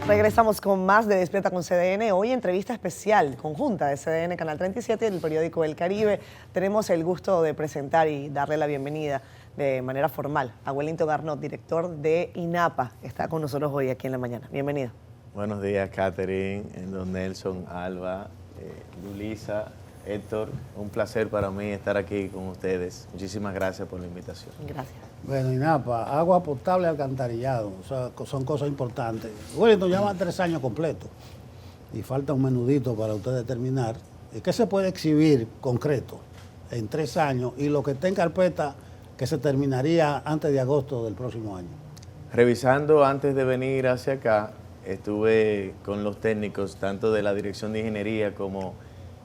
Regresamos con más de Despierta con CDN. Hoy entrevista especial, conjunta de CDN, Canal 37 y el periódico El Caribe. Tenemos el gusto de presentar y darle la bienvenida de manera formal a Wellington Arnott, director de INAPA, que está con nosotros hoy aquí en la mañana. Bienvenido. Buenos días, Catherine, don Nelson, Alba, Lulisa, Héctor. Un placer para mí estar aquí con ustedes. Muchísimas gracias por la invitación. Gracias. Bueno, INAPA, agua potable, alcantarillado, o sea, son cosas importantes. Wellington lleva 3 años completos y falta un menudito para usted determinar qué se puede exhibir concreto en 3 años y lo que está en carpeta que se terminaría antes de agosto del próximo año. Revisando antes de venir hacia acá, estuve con los técnicos tanto de la Dirección de Ingeniería como,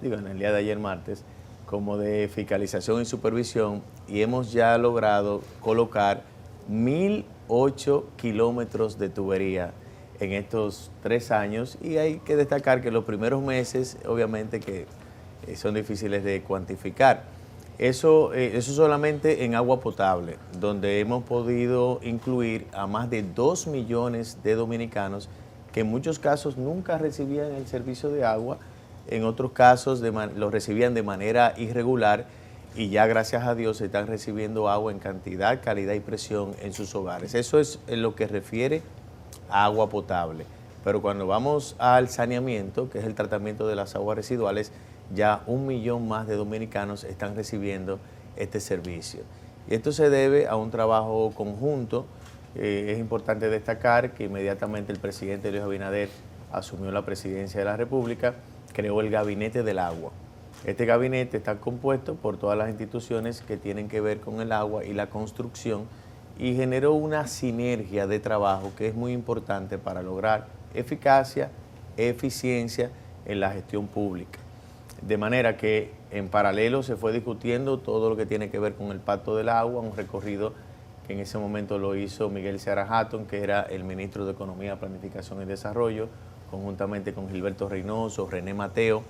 en el día de ayer martes, como de fiscalización y supervisión, y hemos ya logrado colocar 1.008 kilómetros de tubería en estos 3 años, y hay que destacar que los primeros meses, obviamente, que son difíciles de cuantificar. Eso solamente en agua potable, donde hemos podido incluir a más de 2 millones de dominicanos que en muchos casos nunca recibían el servicio de agua. En otros casos lo recibían de manera irregular y ya gracias a Dios están recibiendo agua en cantidad, calidad y presión en sus hogares. Eso es en lo que refiere a agua potable. Pero cuando vamos al saneamiento, que es el tratamiento de las aguas residuales, ya 1 millón más de dominicanos están recibiendo este servicio. Y esto se debe a un trabajo conjunto. Es importante destacar que inmediatamente el presidente Luis Abinader asumió la presidencia de la República, creó el Gabinete del Agua. Este gabinete está compuesto por todas las instituciones que tienen que ver con el agua y la construcción y generó una sinergia de trabajo que es muy importante para lograr eficacia, eficiencia en la gestión pública. De manera que en paralelo se fue discutiendo todo lo que tiene que ver con el Pacto del Agua, un recorrido que en ese momento lo hizo Miguel Seara Hatton, que era el ministro de Economía, Planificación y Desarrollo, conjuntamente con Gilberto Reynoso, René Mateo,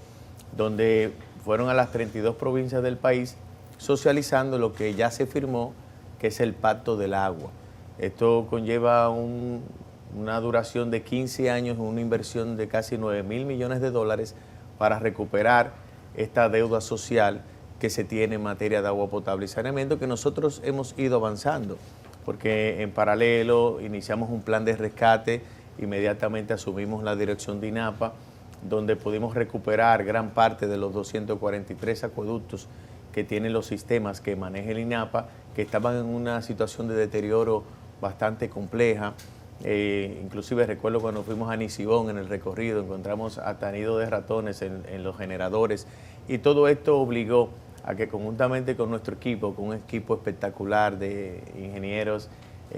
donde fueron a las 32 provincias del país socializando lo que ya se firmó, que es el Pacto del Agua. Esto conlleva una duración de 15 años, una inversión de casi 9.000 millones de dólares para recuperar esta deuda social que se tiene en materia de agua potable y saneamiento, que nosotros hemos ido avanzando, porque en paralelo iniciamos un plan de rescate. Inmediatamente asumimos la dirección de INAPA, donde pudimos recuperar gran parte de los 243 acueductos que tienen los sistemas que maneja el INAPA, que estaban en una situación de deterioro bastante compleja. Inclusive recuerdo cuando fuimos a Nisibón en el recorrido, encontramos hasta nido de ratones en los generadores, y todo esto obligó a que conjuntamente con nuestro equipo, con un equipo espectacular de ingenieros,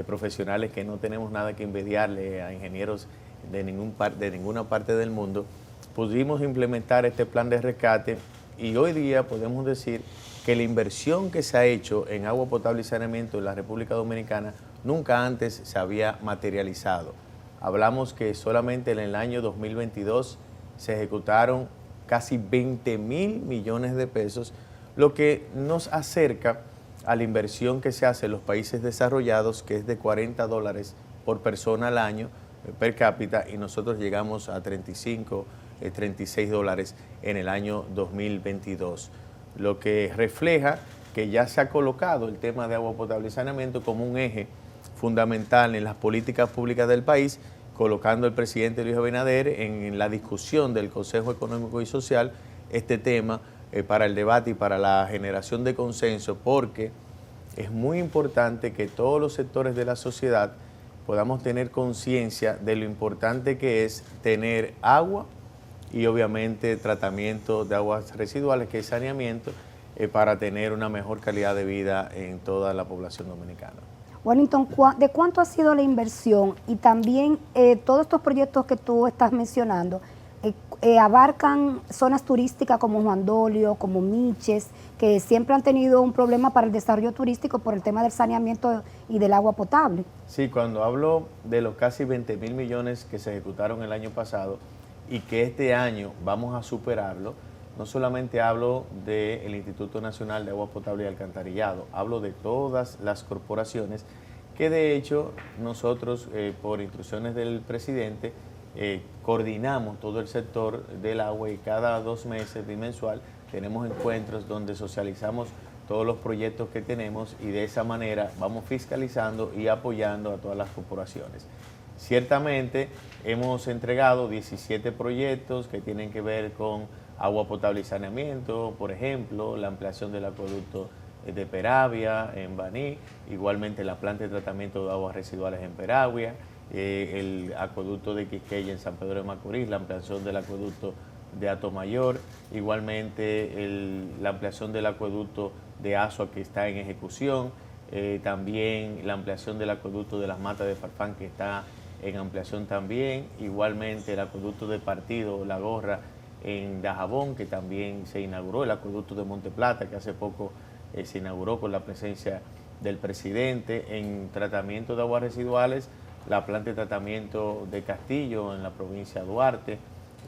profesionales que no tenemos nada que envidiarle a ingenieros de ninguna parte del mundo, pudimos implementar este plan de rescate, y hoy día podemos decir que la inversión que se ha hecho en agua potable y saneamiento en la República Dominicana nunca antes se había materializado. Hablamos que solamente en el año 2022 se ejecutaron casi 20.000 millones de pesos, lo que nos acerca a la inversión que se hace en los países desarrollados, que es de $40 por persona al año per cápita, y nosotros llegamos a 35, 36 dólares en el año 2022, lo que refleja que ya se ha colocado el tema de agua potable y saneamiento como un eje fundamental en las políticas públicas del país, colocando el presidente Luis Abinader en la discusión del Consejo Económico y Social este tema para el debate y para la generación de consenso, porque es muy importante que todos los sectores de la sociedad podamos tener conciencia de lo importante que es tener agua y obviamente tratamiento de aguas residuales, que es saneamiento, para tener una mejor calidad de vida en toda la población dominicana. Wellington, ¿de cuánto ha sido la inversión? Y también todos estos proyectos que tú estás mencionando, abarcan zonas turísticas como Juan Dolio, como Miches, que siempre han tenido un problema para el desarrollo turístico por el tema del saneamiento y del agua potable. Sí, cuando hablo de los casi 20.000 millones que se ejecutaron el año pasado y que este año vamos a superarlo, no solamente hablo del Instituto Nacional de Agua Potable y Alcantarillado, hablo de todas las corporaciones que de hecho nosotros, por instrucciones del presidente, coordinamos todo el sector del agua y cada 2 meses bimensual tenemos encuentros donde socializamos todos los proyectos que tenemos y de esa manera vamos fiscalizando y apoyando a todas las corporaciones. Ciertamente hemos entregado 17 proyectos que tienen que ver con agua potable y saneamiento, por ejemplo, la ampliación del acueducto de Peravia en Baní, igualmente la planta de tratamiento de aguas residuales en Peravia, el acueducto de Quisqueya en San Pedro de Macorís, la ampliación del acueducto de Atomayor, igualmente la ampliación del acueducto de Asua que está en ejecución, también la ampliación del acueducto de las Matas de Farfán que está en ampliación también, igualmente el acueducto de Partido La Gorra en Dajabón que también se inauguró, el acueducto de Monte Plata que hace poco se inauguró con la presencia del presidente, en tratamiento de aguas residuales, la planta de tratamiento de Castillo en la provincia de Duarte,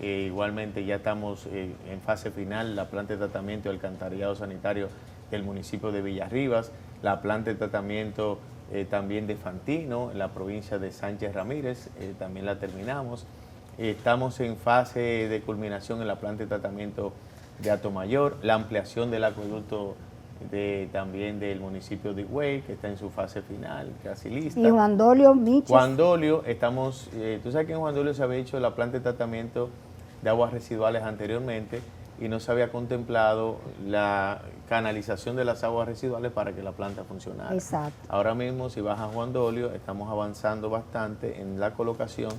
igualmente ya estamos en fase final, la planta de tratamiento de alcantarillado sanitario del municipio de Villarribas, la planta de tratamiento también de Fantino en la provincia de Sánchez Ramírez, también la terminamos. Estamos en fase de culminación en la planta de tratamiento de Atomayor, la ampliación del acueducto también del municipio de Higüey, que está en su fase final, casi lista. Y Juan Dolio, Miches. Juan Dolio, estamos, tú sabes que en Juan Dolio se había hecho la planta de tratamiento de aguas residuales anteriormente y no se había contemplado la canalización de las aguas residuales para que la planta funcionara. Exacto. Ahora mismo, si vas a Juan Dolio, estamos avanzando bastante en la colocación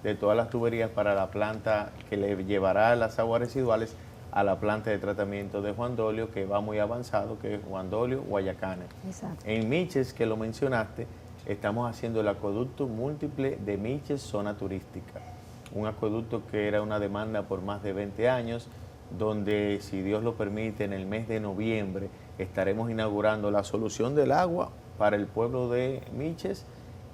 de todas las tuberías para la planta que le llevará las aguas residuales a la planta de tratamiento de Juan Dolio, que va muy avanzado, que es Juan Dolio, Guayacane. Exacto. En Miches, que lo mencionaste, estamos haciendo el acueducto múltiple de Miches, zona turística. Un acueducto que era una demanda por más de 20 años, donde, si Dios lo permite, en el mes de noviembre estaremos inaugurando la solución del agua para el pueblo de Miches,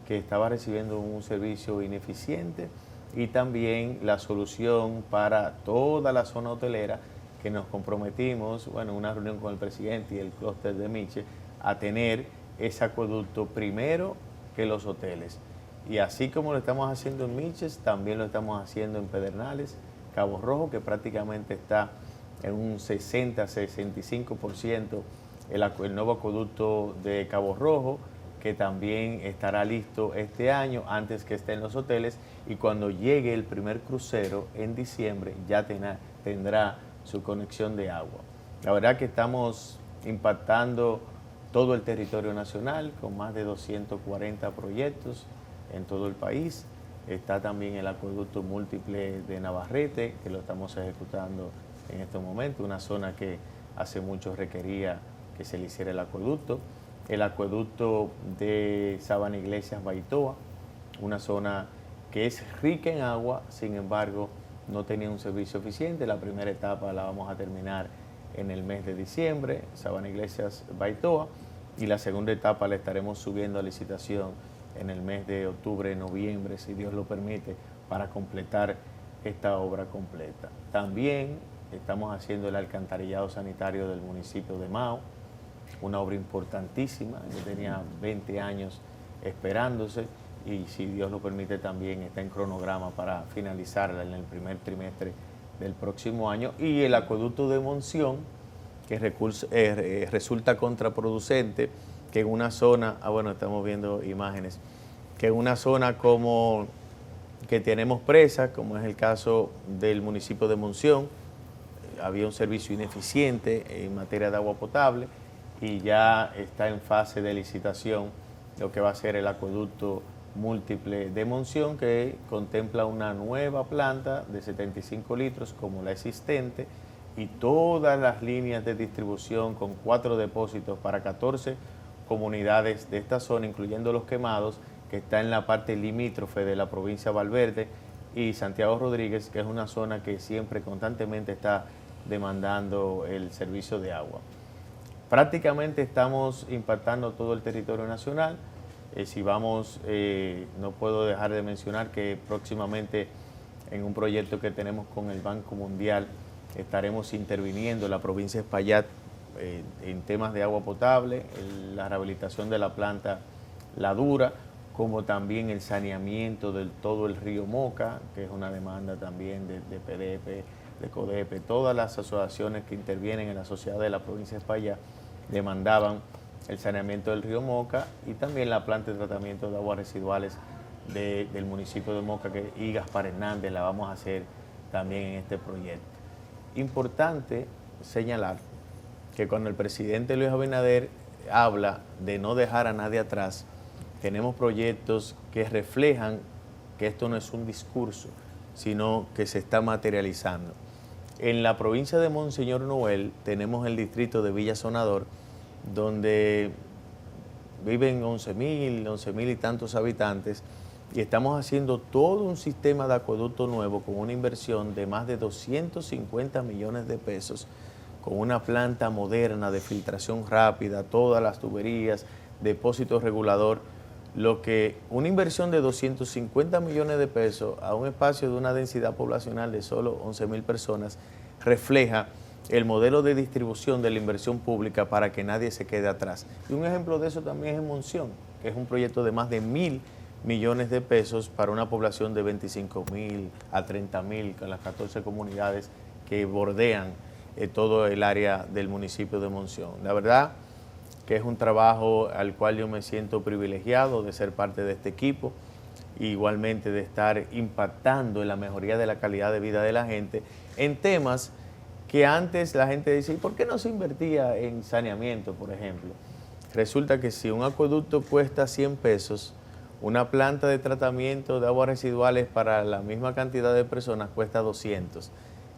que estaba recibiendo un servicio ineficiente, y también la solución para toda la zona hotelera, que nos comprometimos, bueno, en una reunión con el presidente y el clúster de Miches, a tener ese acueducto primero que los hoteles. Y así como lo estamos haciendo en Miches, también lo estamos haciendo en Pedernales, Cabo Rojo, que prácticamente está en un 60-65% el nuevo acueducto de Cabo Rojo, que también estará listo este año antes que esté en los hoteles, y cuando llegue el primer crucero en diciembre ya tendrá su conexión de agua. La verdad que estamos impactando todo el territorio nacional con más de 240 proyectos en todo el país. Está también el acueducto múltiple de Navarrete, que lo estamos ejecutando en este momento, una zona que hace mucho requería que se le hiciera el acueducto de Sabana Iglesias Baitoa, una zona que es rica en agua, sin embargo no tenía un servicio eficiente. La primera etapa la vamos a terminar en el mes de diciembre, Sabana Iglesias Baitoa, y la segunda etapa la estaremos subiendo a licitación en el mes de octubre, noviembre, si Dios lo permite, para completar esta obra completa. También estamos haciendo el alcantarillado sanitario del municipio de Mao, una obra importantísima, que tenía 20 años esperándose, y si Dios lo permite también está en cronograma para finalizarla en el primer trimestre del próximo año. Y el acueducto de Monción, que resulta contraproducente, que en una zona, bueno, estamos viendo imágenes, que en una zona como que tenemos presas, como es el caso del municipio de Monción, había un servicio ineficiente en materia de agua potable, y ya está en fase de licitación lo que va a ser el acueducto múltiple de Monción, que contempla una nueva planta de 75 litros como la existente, y todas las líneas de distribución con 4 depósitos para 14 comunidades de esta zona, incluyendo Los Quemados, que está en la parte limítrofe de la provincia de Valverde, y Santiago Rodríguez, que es una zona que siempre constantemente está demandando el servicio de agua. Prácticamente estamos impactando todo el territorio nacional. Si vamos, no puedo dejar de mencionar que próximamente en un proyecto que tenemos con el Banco Mundial estaremos interviniendo en la provincia de Espaillat en temas de agua potable, la rehabilitación de la planta La Dura, como también el saneamiento de todo el río Moca, que es una demanda también de PDP, de CODEPE. Todas las asociaciones que intervienen en la sociedad de la provincia de Espaillat demandaban el saneamiento del río Moca y también la planta de tratamiento de aguas residuales del municipio de Moca, y Gaspar Hernández la vamos a hacer también en este proyecto. Importante señalar que cuando el presidente Luis Abinader habla de no dejar a nadie atrás, tenemos proyectos que reflejan que esto no es un discurso, sino que se está materializando. En la provincia de Monseñor Noel tenemos el distrito de Villa Sonador, donde viven 11.000 y tantos habitantes, y estamos haciendo todo un sistema de acueducto nuevo con una inversión de más de 250 millones de pesos, con una planta moderna de filtración rápida, todas las tuberías, depósito regulador, lo que una inversión de 250 millones de pesos a un espacio de una densidad poblacional de solo 11.000 personas refleja el modelo de distribución de la inversión pública para que nadie se quede atrás. Y un ejemplo de eso también es en Monción, que es un proyecto de más de 1.000 millones de pesos para una población de 25.000 a 30.000, con las 14 comunidades que bordean todo el área del municipio de Monción. La verdad que es un trabajo al cual yo me siento privilegiado de ser parte de este equipo, igualmente de estar impactando en la mejoría de la calidad de vida de la gente en temas que antes la gente dice, ¿y por qué no se invertía en saneamiento, por ejemplo? Resulta que si un acueducto cuesta 100 pesos, una planta de tratamiento de aguas residuales para la misma cantidad de personas cuesta 200.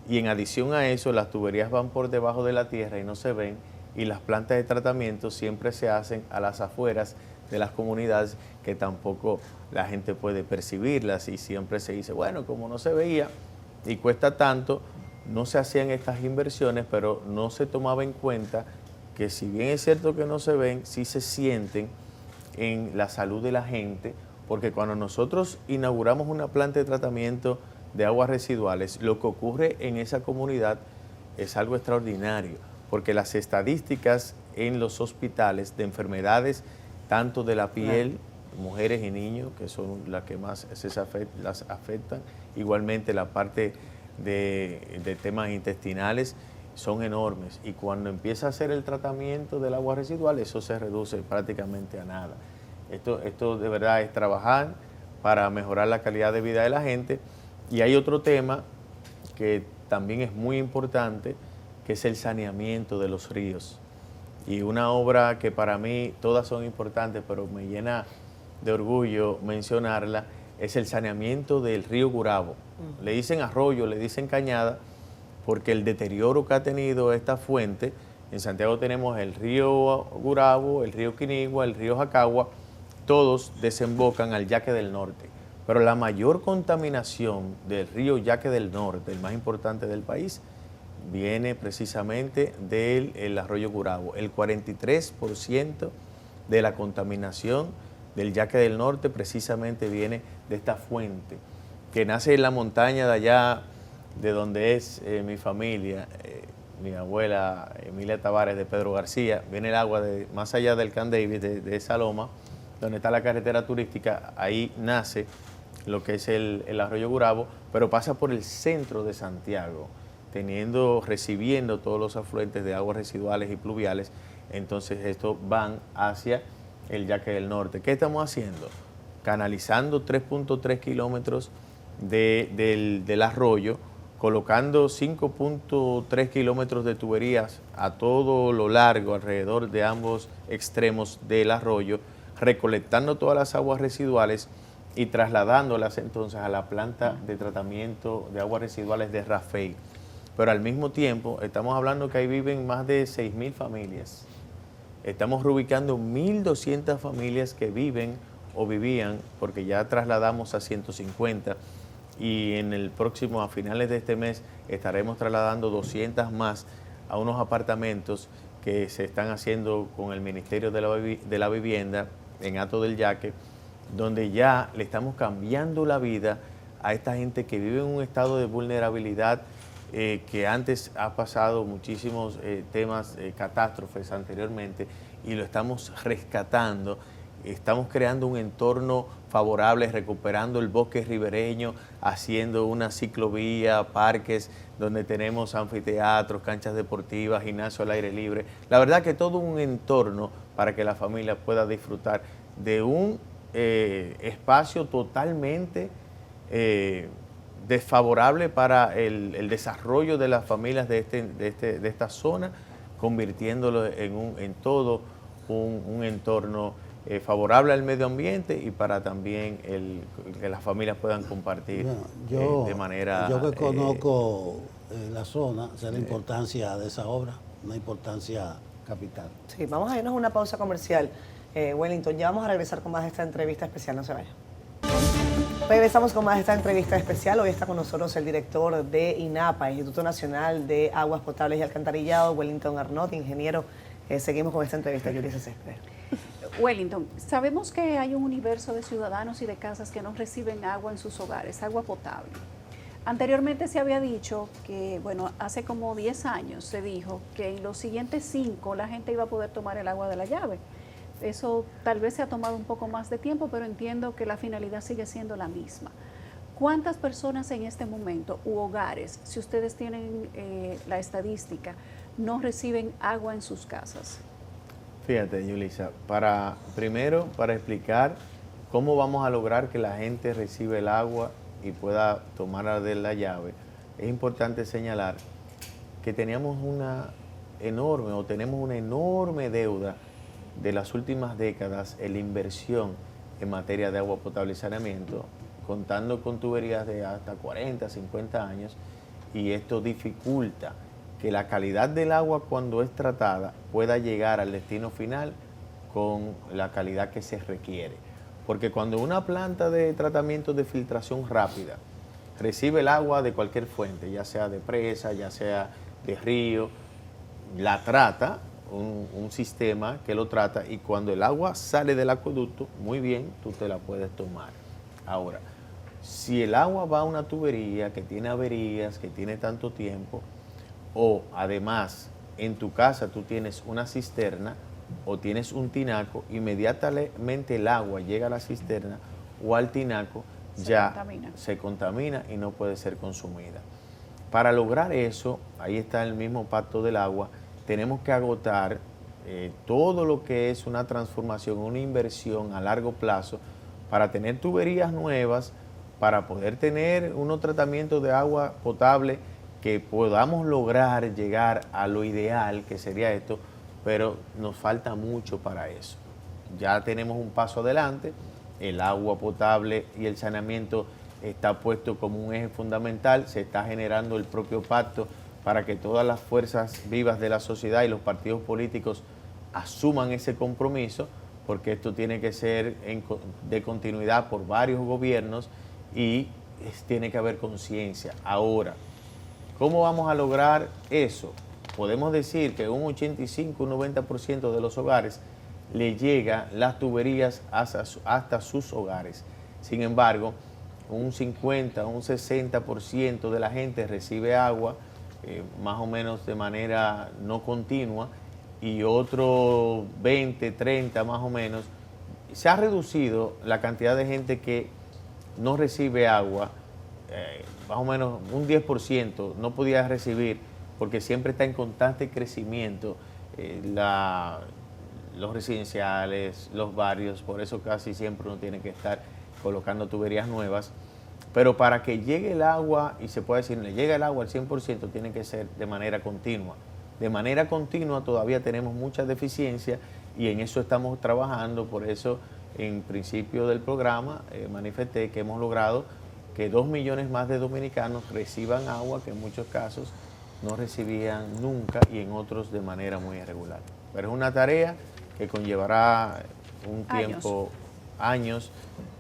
Y en adición a eso, las tuberías van por debajo de la tierra y no se ven, y las plantas de tratamiento siempre se hacen a las afueras de las comunidades, que tampoco la gente puede percibirlas, y siempre se dice, bueno, como no se veía y cuesta tanto, no se hacían estas inversiones, pero no se tomaba en cuenta que, si bien es cierto que no se ven, sí se sienten en la salud de la gente, porque cuando nosotros inauguramos una planta de tratamiento de aguas residuales, lo que ocurre en esa comunidad es algo extraordinario, porque las estadísticas en los hospitales de enfermedades, tanto de la piel, mujeres y niños, que son las que más las afectan, igualmente la parte de temas intestinales, son enormes, y cuando empieza a hacer el tratamiento del agua residual, eso se reduce prácticamente a nada. Esto de verdad es trabajar para mejorar la calidad de vida de la gente. Y hay otro tema que también es muy importante, que es el saneamiento de los ríos. Y una obra que para mí todas son importantes, pero me llena de orgullo mencionarla, es el saneamiento del río Gurabo. Le dicen arroyo, le dicen cañada, porque el deterioro que ha tenido esta fuente, en Santiago tenemos el río Gurabo, el río Quinigua, el río Jacagua, todos desembocan al Yaque del Norte. Pero la mayor contaminación del río Yaque del Norte, el más importante del país, viene precisamente del arroyo Gurabo. El 43% de la contaminación del Yaque del Norte precisamente viene de esta fuente, que nace en la montaña de allá, de donde es mi familia, mi abuela Emilia Tavares de Pedro García. Viene el agua de más allá del Can Davis, de esa loma, donde está la carretera turística. Ahí nace lo que es el arroyo Gurabo, pero pasa por el centro de Santiago, recibiendo todos los afluentes de aguas residuales y pluviales. Entonces estos van hacia el Yaque del Norte. ¿Qué estamos haciendo? Canalizando 3.3 kilómetros del arroyo, colocando 5.3 kilómetros de tuberías a todo lo largo, alrededor de ambos extremos del arroyo, recolectando todas las aguas residuales y trasladándolas entonces a la planta de tratamiento de aguas residuales de Rafey. Pero al mismo tiempo estamos hablando que ahí viven más de 6.000 familias. Estamos reubicando 1.200 familias que viven o vivían, porque ya trasladamos a 150, y en el próximo, a finales de este mes, estaremos trasladando 200 más a unos apartamentos que se están haciendo con el Ministerio de la Vivienda en Hato del Yaque, donde ya le estamos cambiando la vida a esta gente que vive en un estado de vulnerabilidad, que antes ha pasado muchísimos temas, catástrofes anteriormente, y lo estamos rescatando, estamos creando un entorno favorable, recuperando el bosque ribereño, haciendo una ciclovía, parques donde tenemos anfiteatros, canchas deportivas, gimnasio al aire libre. La verdad que todo un entorno para que la familia pueda disfrutar de un espacio totalmente desfavorable para el desarrollo de las familias de esta zona, convirtiéndolo en todo un entorno favorable al medio ambiente y para también que las familias puedan compartir de manera... Yo que conozco la zona, sé la importancia de esa obra, una importancia capital. Sí, vamos a irnos a una pausa comercial. Wellington, ya vamos a regresar con más de esta entrevista especial, no se vaya. Regresamos con más de esta entrevista especial. Hoy está con nosotros el director de INAPA, Instituto Nacional de Aguas Potables y Alcantarillado, Wellington Arnott, ingeniero. Seguimos con esta entrevista, Yulisa Céspedes. Wellington, sabemos que hay un universo de ciudadanos y de casas que no reciben agua en sus hogares, agua potable. Anteriormente se había dicho que, bueno, hace como 10 años se dijo que en los siguientes 5 la gente iba a poder tomar el agua de la llave. Eso tal vez se ha tomado un poco más de tiempo, pero entiendo que la finalidad sigue siendo la misma. ¿Cuántas personas en este momento u hogares, si ustedes tienen la estadística, no reciben agua en sus casas? Fíjate, Yulisa, primero para explicar cómo vamos a lograr que la gente reciba el agua y pueda tomar de la llave, es importante señalar que tenemos una enorme deuda de las últimas décadas en la inversión en materia de agua potable y saneamiento, contando con tuberías de hasta 40, 50 años, y esto dificulta que la calidad del agua cuando es tratada pueda llegar al destino final con la calidad que se requiere. Porque cuando una planta de tratamiento de filtración rápida recibe el agua de cualquier fuente, ya sea de presa, ya sea de río, la trata, un sistema que lo trata, y cuando el agua sale del acueducto, muy bien, tú te la puedes tomar. Ahora, si el agua va a una tubería que tiene averías, que tiene tanto tiempo, o además en tu casa tú tienes una cisterna o tienes un tinaco, inmediatamente el agua llega a la cisterna o al tinaco, se contamina y no puede ser consumida. Para lograr eso, ahí está el mismo pacto del agua, tenemos que agotar todo lo que es una transformación, una inversión a largo plazo para tener tuberías nuevas, para poder tener unos tratamientos de agua potable que podamos lograr llegar a lo ideal, que sería esto, pero nos falta mucho para eso. Ya tenemos un paso adelante, el agua potable y el saneamiento está puesto como un eje fundamental, se está generando el propio pacto para que todas las fuerzas vivas de la sociedad y los partidos políticos asuman ese compromiso, porque esto tiene que ser de continuidad por varios gobiernos y tiene que haber conciencia. Ahora, ¿cómo vamos a lograr eso? Podemos decir que un 85, un 90% de los hogares le llega las tuberías hasta sus hogares. Sin embargo, un 50, un 60% de la gente recibe agua más o menos de manera no continua, y otro 20, 30 más o menos. Se ha reducido la cantidad de gente que no recibe agua, más o menos un 10% no podía recibir, porque siempre está en constante crecimiento los residenciales, los barrios, por eso casi siempre uno tiene que estar colocando tuberías nuevas. Pero para que llegue el agua, y se puede decir, le llega el agua al 100%, tiene que ser de manera continua. De manera continua todavía tenemos muchas deficiencias y en eso estamos trabajando. Por eso, en principio del programa, manifesté que hemos logrado que 2 millones más de dominicanos reciban agua, que en muchos casos no recibían nunca y en otros de manera muy irregular. Pero es una tarea que conllevará un tiempo, años,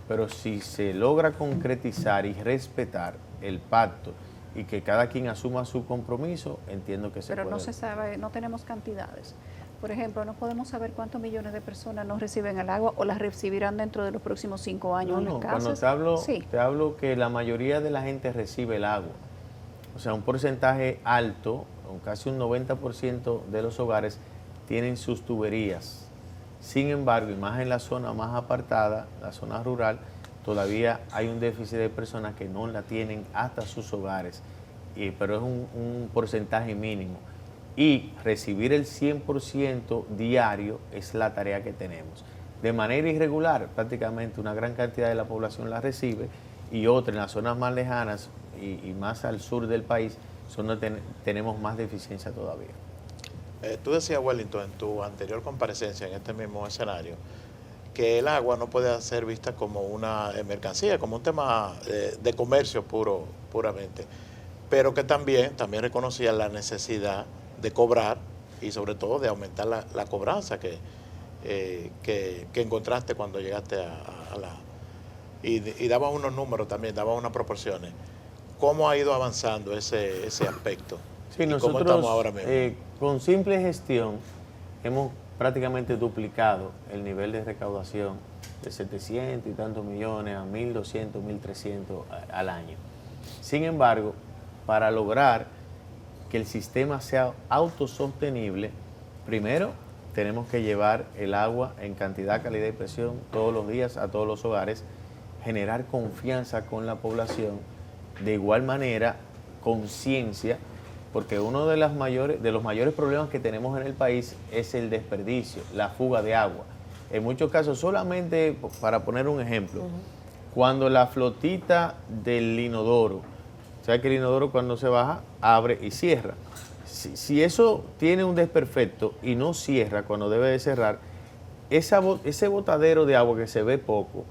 pero si se logra concretizar y respetar el pacto y que cada quien asuma su compromiso, entiendo que se puede. Pero no se sabe, no tenemos cantidades. Por ejemplo, no podemos saber cuántos millones de personas no reciben el agua o las recibirán dentro de los próximos 5 años en las casas. Cuando te hablo que la mayoría de la gente recibe el agua. O sea, un porcentaje alto, casi un 90% de los hogares tienen sus tuberías. Sin embargo, y más en la zona más apartada, la zona rural, todavía hay un déficit de personas que no la tienen hasta sus hogares, pero es un porcentaje mínimo. Y recibir el 100% diario es la tarea que tenemos. De manera irregular, prácticamente una gran cantidad de la población la recibe, y otra en las zonas más lejanas y más al sur del país son donde tenemos más deficiencia todavía. Tú decías, Wellington, en tu anterior comparecencia en este mismo escenario, que el agua no puede ser vista como una mercancía, como un tema de comercio puramente, pero que también reconocía la necesidad de cobrar y sobre todo de aumentar la cobranza que encontraste cuando llegaste a la... Y daba unos números también, daba unas proporciones. ¿Cómo ha ido avanzando ese aspecto? Sí, ¿Y nosotros cómo estamos ahora mismo? Con simple gestión hemos prácticamente duplicado el nivel de recaudación de 700 y tantos millones a 1.200, 1.300 al año. Sin embargo, para lograr que el sistema sea autosostenible, primero tenemos que llevar el agua en cantidad, calidad y presión todos los días a todos los hogares, generar confianza con la población, de igual manera conciencia, porque uno de los mayores problemas que tenemos en el país es el desperdicio, la fuga de agua. En muchos casos, solamente para poner un ejemplo, cuando la flotita del inodoro, ¿sabes que el inodoro cuando se baja abre y cierra? Si eso tiene un desperfecto y no cierra cuando debe de cerrar, ese botadero de agua que se ve poco,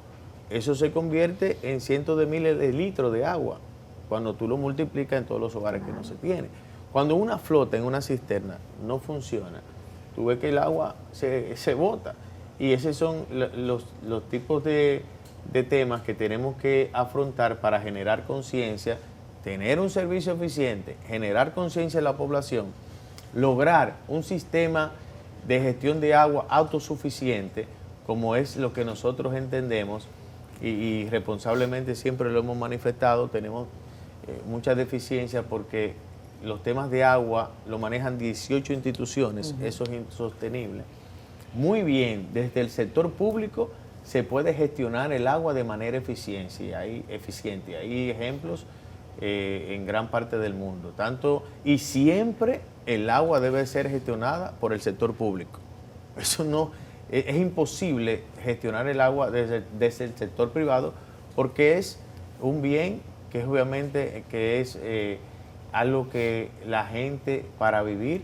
eso se convierte en cientos de miles de litros de agua cuando tú lo multiplicas en todos los hogares que no se tiene. Cuando una flota en una cisterna no funciona, tú ves que el agua se bota. Y esos son los tipos de temas que tenemos que afrontar para generar conciencia, tener un servicio eficiente, generar conciencia en la población, lograr un sistema de gestión de agua autosuficiente, como es lo que nosotros entendemos y responsablemente siempre lo hemos manifestado. Tenemos muchas deficiencias porque los temas de agua lo manejan 18 instituciones, eso es insostenible. Muy bien, desde el sector público se puede gestionar el agua de manera eficiente. Hay ejemplos en gran parte del mundo. Y siempre el agua debe ser gestionada por el sector público. Eso no, es imposible gestionar el agua desde el sector privado porque es un bien que es obviamente algo que la gente para vivir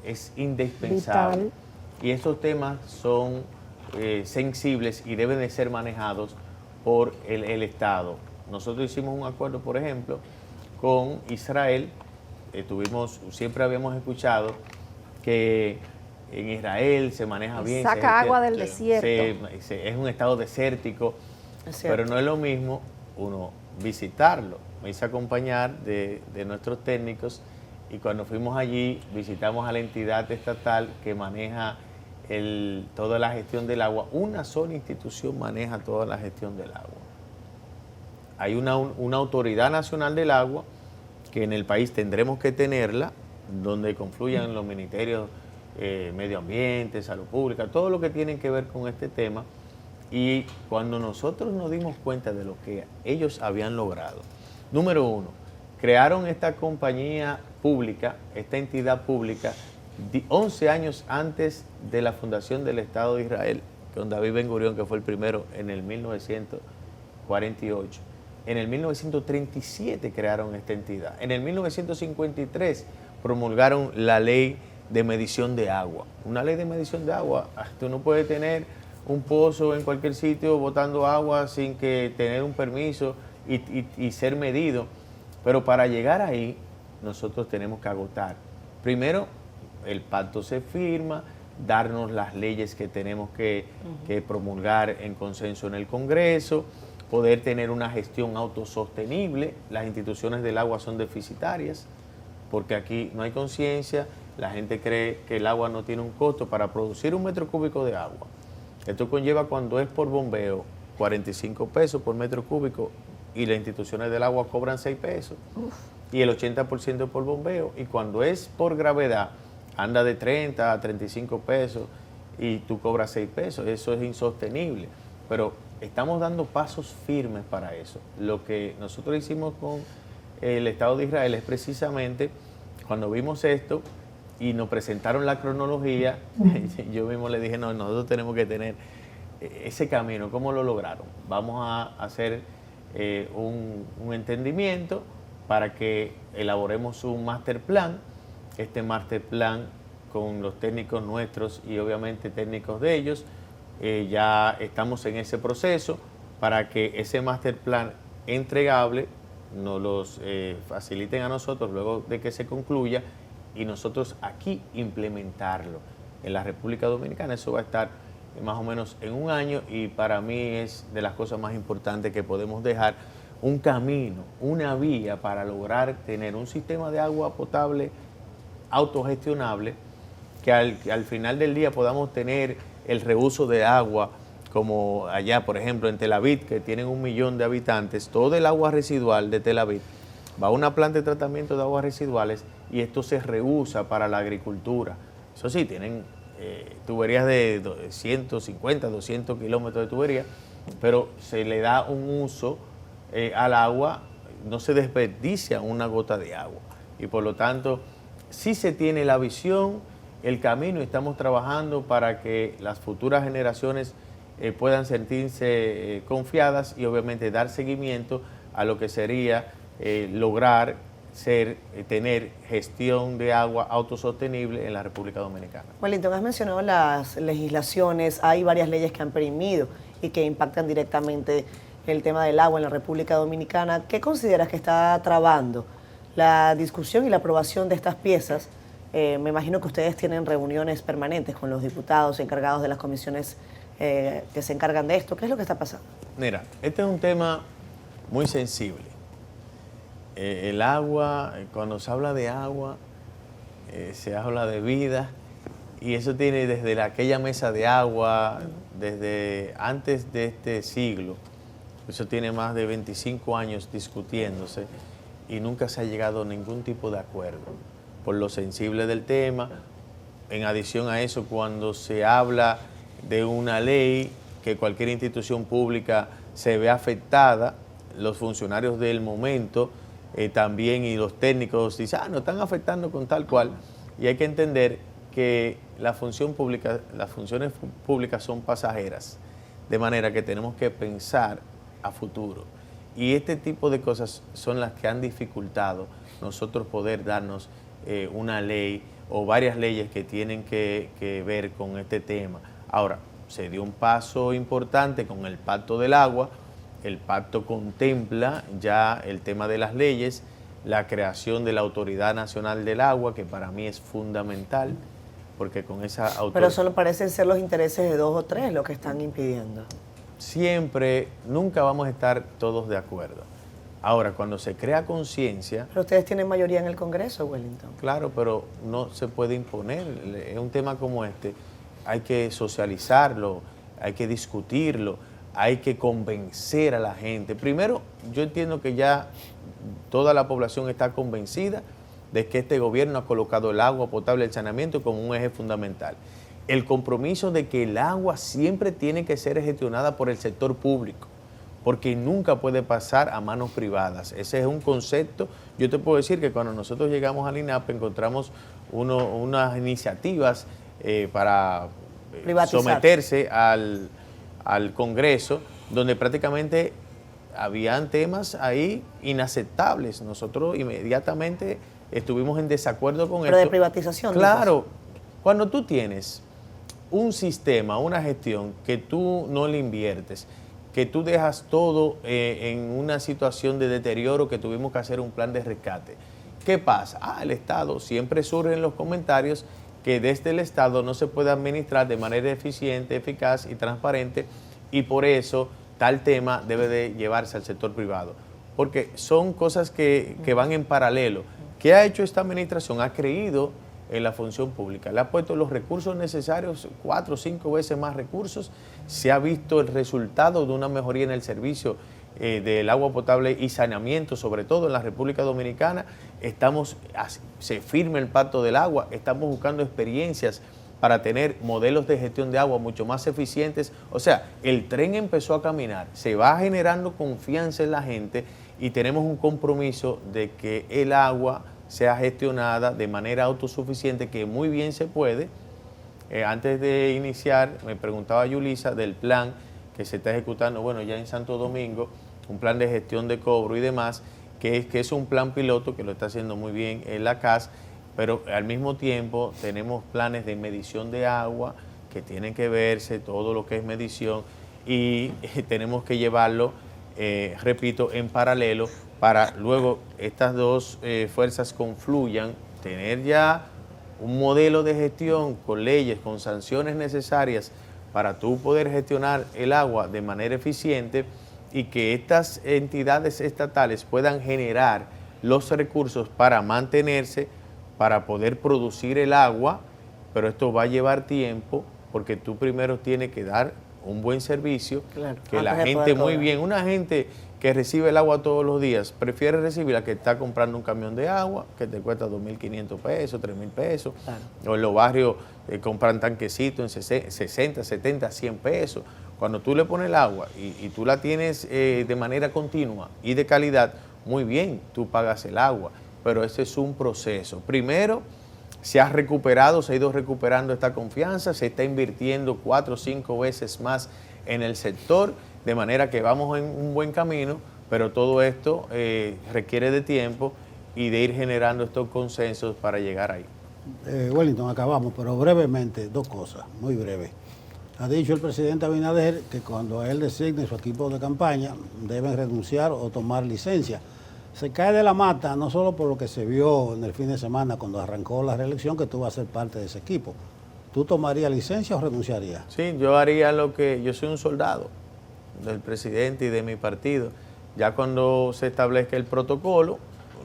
es indispensable. Vital. Y estos temas son sensibles y deben de ser manejados por el Estado. Nosotros hicimos un acuerdo, por ejemplo, con Israel. Siempre habíamos escuchado que en Israel se maneja bien. Saca agua del desierto. Es un estado desértico, pero no es lo mismo uno visitarlo. Me hice acompañar de nuestros técnicos y cuando fuimos allí visitamos a la entidad estatal que maneja toda la gestión del agua. Una sola institución maneja toda la gestión del agua. Hay una autoridad nacional del agua que en el país tendremos que tenerla, donde confluyan los ministerios medio ambiente, salud pública, todo lo que tiene que ver con este tema. Y cuando nosotros nos dimos cuenta de lo que ellos habían logrado, número uno, crearon esta compañía pública, esta entidad pública, 11 años antes de la fundación del Estado de Israel, con David Ben Gurión, que fue el primero en el 1948. En el 1937 crearon esta entidad. En el 1953 promulgaron la ley de medición de agua. Una ley de medición de agua, tú no puedes tener un pozo en cualquier sitio botando agua sin que tener un permiso y ser medido. Pero para llegar ahí, nosotros tenemos que agotar. Primero, el pacto se firma, darnos las leyes que tenemos que promulgar en consenso en el Congreso, poder tener una gestión autosostenible. Las instituciones del agua son deficitarias, porque aquí no hay conciencia, la gente cree que el agua no tiene un costo para producir 1 metro cúbico de agua. Esto conlleva, cuando es por bombeo, 45 pesos por metro cúbico y las instituciones del agua cobran 6 pesos. Y el 80% por bombeo. Y cuando es por gravedad, anda de 30 a 35 pesos y tú cobras 6 pesos. Eso es insostenible. Pero estamos dando pasos firmes para eso. Lo que nosotros hicimos con el Estado de Israel es precisamente cuando vimos esto y nos presentaron la cronología, yo mismo le dije, no, nosotros tenemos que tener ese camino. ¿Cómo lo lograron? Vamos a hacer un entendimiento para que elaboremos un master plan. Este master plan con los técnicos nuestros y obviamente técnicos de ellos, ya estamos en ese proceso para que ese master plan entregable nos los faciliten a nosotros luego de que se concluya y nosotros aquí implementarlo en la República Dominicana. Eso va a estar más o menos en un año y para mí es de las cosas más importantes que podemos dejar un camino, una vía para lograr tener un sistema de agua potable autogestionable, que al final del día podamos tener el reuso de agua, como allá, por ejemplo, en Tel Aviv, que tienen 1 millón de habitantes, todo el agua residual de Tel Aviv va a una planta de tratamiento de aguas residuales y esto se reusa para la agricultura. Eso sí, tienen tuberías de 150, 200 kilómetros de tubería, pero se le da un uso al agua, no se desperdicia una gota de agua. Y por lo tanto, sí se tiene la visión, el camino, y estamos trabajando para que las futuras generaciones puedan sentirse confiadas y obviamente dar seguimiento a lo que sería lograr tener gestión de agua autosostenible en la República Dominicana. Wellington, has mencionado las legislaciones, hay varias leyes que han perimido y que impactan directamente el tema del agua en la República Dominicana. ¿Qué consideras que está trabando la discusión y la aprobación de estas piezas? Me imagino que ustedes tienen reuniones permanentes con los diputados encargados de las comisiones que se encargan de esto. ¿Qué es lo que está pasando? Mira, este es un tema muy sensible. El agua, cuando se habla de agua, se habla de vida, y eso tiene desde aquella mesa de agua, desde antes de este siglo, eso tiene más de 25 años discutiéndose y nunca se ha llegado a ningún tipo de acuerdo por lo sensible del tema. En adición a eso, cuando se habla de una ley que cualquier institución pública se ve afectada, los funcionarios del momento también y los técnicos dicen, nos están afectando con tal cual, y hay que entender que las funciones públicas son pasajeras, de manera que tenemos que pensar a futuro. Y este tipo de cosas son las que han dificultado nosotros poder darnos una ley o varias leyes que tienen que ver con este tema. Ahora, se dio un paso importante con el Pacto del Agua. El pacto contempla ya el tema de las leyes, la creación de la Autoridad Nacional del Agua, que para mí es fundamental, porque con esa autoridad... Pero solo parecen ser los intereses de 2 o 3 lo que están impidiendo. Siempre, nunca vamos a estar todos de acuerdo. Ahora, cuando se crea conciencia... Pero ustedes tienen mayoría en el Congreso, Wellington. Claro, pero no se puede imponer. Es un tema como este, hay que socializarlo, hay que discutirlo, hay que convencer a la gente. Primero, yo entiendo que ya toda la población está convencida de que este gobierno ha colocado el agua potable y el saneamiento como un eje fundamental. El compromiso de que el agua siempre tiene que ser gestionada por el sector público, porque nunca puede pasar a manos privadas. Ese es un concepto. Yo te puedo decir que cuando nosotros llegamos al INAP encontramos unas iniciativas para someterse al Congreso, donde prácticamente habían temas ahí inaceptables. Nosotros inmediatamente estuvimos en desacuerdo con esto. Pero de privatización. Claro, cuando tú tienes un sistema, una gestión que tú no le inviertes, que tú dejas todo en una situación de deterioro, que tuvimos que hacer un plan de rescate. ¿Qué pasa? El Estado, siempre surge en los comentarios que desde el Estado no se puede administrar de manera eficiente, eficaz y transparente, y por eso tal tema debe de llevarse al sector privado. Porque son cosas que van en paralelo. ¿Qué ha hecho esta administración? Ha creído en la función pública, le ha puesto los recursos necesarios, 4 o 5 veces más recursos, se ha visto el resultado de una mejoría en el servicio del agua potable y saneamiento, sobre todo en la República Dominicana. Se firma el Pacto del Agua, estamos buscando experiencias para tener modelos de gestión de agua mucho más eficientes. O sea, el tren empezó a caminar, se va generando confianza en la gente y tenemos un compromiso de que el agua sea gestionada de manera autosuficiente, que muy bien se puede. Antes de iniciar, me preguntaba Yulisa del plan que se está ejecutando, bueno, ya en Santo Domingo, un plan de gestión de cobro y demás, que es un plan piloto que lo está haciendo muy bien en la CAS, pero al mismo tiempo tenemos planes de medición de agua que tienen que verse, todo lo que es medición, y tenemos que llevarlo, repito, en paralelo para luego estas dos fuerzas confluyan, tener ya un modelo de gestión con leyes, con sanciones necesarias para tú poder gestionar el agua de manera eficiente y que estas entidades estatales puedan generar los recursos para mantenerse, para poder producir el agua, pero esto va a llevar tiempo porque tú primero tienes que dar un buen servicio, claro, que la gente muy bien, una gente que recibe el agua todos los días, prefiere recibir la que está comprando un camión de agua, que te cuesta 2.500 pesos, 3.000 pesos, claro. O en los barrios compran tanquecitos en 60, 70, 100 pesos. Cuando tú le pones el agua y tú la tienes de manera continua y de calidad, muy bien, tú pagas el agua, pero ese es un proceso. Primero, se ha recuperado, se ha ido recuperando esta confianza, se está invirtiendo 4 o 5 veces más en el sector, de manera que vamos en un buen camino, pero todo esto requiere de tiempo y de ir generando estos consensos para llegar ahí. Wellington, acabamos, pero brevemente, 2 cosas, muy breves. Ha dicho el presidente Abinader que cuando él designe su equipo de campaña deben renunciar o tomar licencia. Se cae de la mata no solo por lo que se vio en el fin de semana cuando arrancó la reelección, que tú vas a ser parte de ese equipo. ¿Tú tomarías licencia o renunciarías? Sí, yo haría lo que... Yo soy un soldado del presidente y de mi partido. Ya cuando se establezca el protocolo,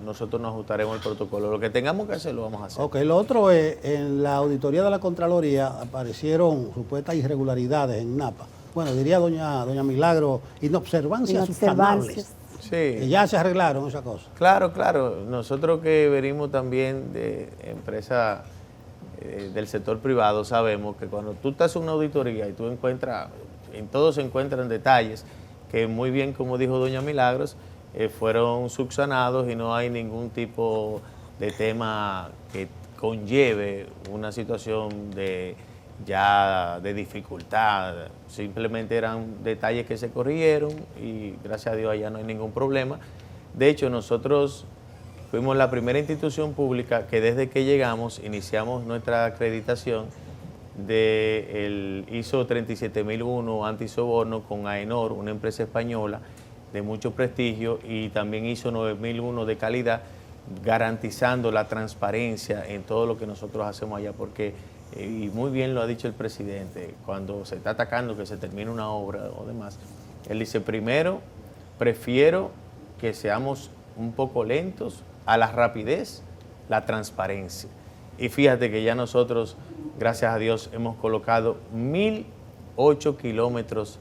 nosotros nos ajustaremos el protocolo. Lo que tengamos que hacer, lo vamos a hacer. Ok, lo otro es, en la auditoría de la Contraloría aparecieron supuestas irregularidades en Napa. Bueno, diría doña Milagro, inobservancias subsanables. Sí. Y ya se arreglaron esas cosas. Claro, claro. Nosotros que venimos también de empresas del sector privado, sabemos que cuando tú estás en una auditoría y tú encuentras, en todo se encuentran detalles que muy bien, como dijo doña Milagros, fueron subsanados y no hay ningún tipo de tema que conlleve una situación de dificultad. Simplemente eran detalles que se corrigieron y gracias a Dios allá no hay ningún problema. De hecho, nosotros fuimos la primera institución pública que desde que llegamos iniciamos nuestra acreditación del ISO 37001 antisoborno con AENOR, una empresa española de mucho prestigio, y también ISO 9001 de calidad, garantizando la transparencia en todo lo que nosotros hacemos allá, porque, y muy bien lo ha dicho el presidente, cuando se está atacando que se termine una obra o demás, él dice, primero, prefiero que seamos un poco lentos a la rapidez, la transparencia. Y fíjate que ya nosotros, gracias a Dios, hemos colocado 1.008 kilómetros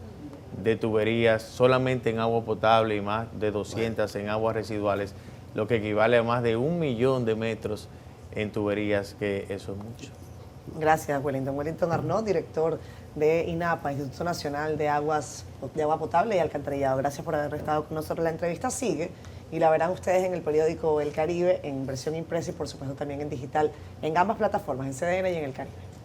de tuberías solamente en agua potable y más de 200 en aguas residuales, lo que equivale a más de 1 millón de metros en tuberías, que eso es mucho. Gracias, Wellington. Wellington Arnaud, director de INAPA, Instituto Nacional de Agua Potable y Alcantarillado. Gracias por haber estado con nosotros. La entrevista sigue y la verán ustedes en el periódico El Caribe, en versión impresa y por supuesto también en digital, en ambas plataformas, en CDN y en El Caribe.